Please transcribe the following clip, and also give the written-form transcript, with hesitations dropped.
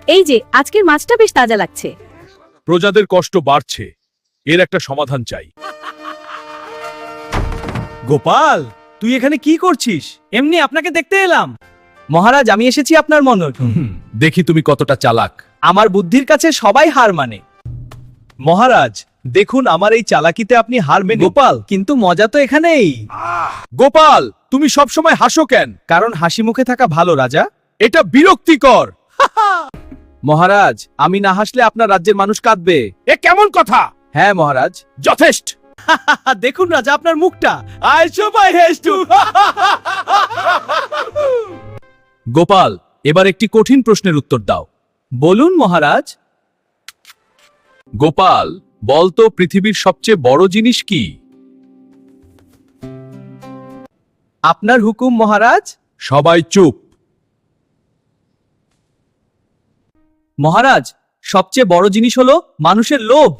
এই যে আজকের মাছটা বেশ তাজা লাগছে। প্রজাদের কষ্ট বাড়ছে, এর একটা সমাধান চাই। গোপাল, তুই এখানে কি করছিস? এমনি আপনাকে দেখতে এলাম। মহারাজ, আমি এসেছি আপনার মনে। দেখি তুমি কতটা চালাক। আমার বুদ্ধির কাছে সবাই হার মানে। মহারাজ, দেখুন আমার এই চালাকিতে আপনি হার মেনে। গোপাল, কিন্তু মজা তো এখানেই। গোপাল, তুমি সবসময় হাসো কেন? কারণ হাসি মুখে থাকা ভালো রাজা। এটা বিরক্তিকর। মহারাজ, আমি না হাসলে আপনার রাজ্যের মানুষ কাঁদবে। এ কেমন কথা? হ্যাঁ মহারাজ। যথেষ্ট। দেখুন রাজা আপনার মুখটা। আই সবাই হেসটু। গোপাল, এবার একটি কঠিন প্রশ্নের উত্তর দাও। বলুন মহারাজ। গোপাল, বলতো পৃথিবীর সবচেয়ে বড় জিনিস কি? আপনার হুকুম মহারাজ। সবাই চুপ। মহারাজ, সবচেয়ে বড় জিনিস হলো মানুষের লোভ।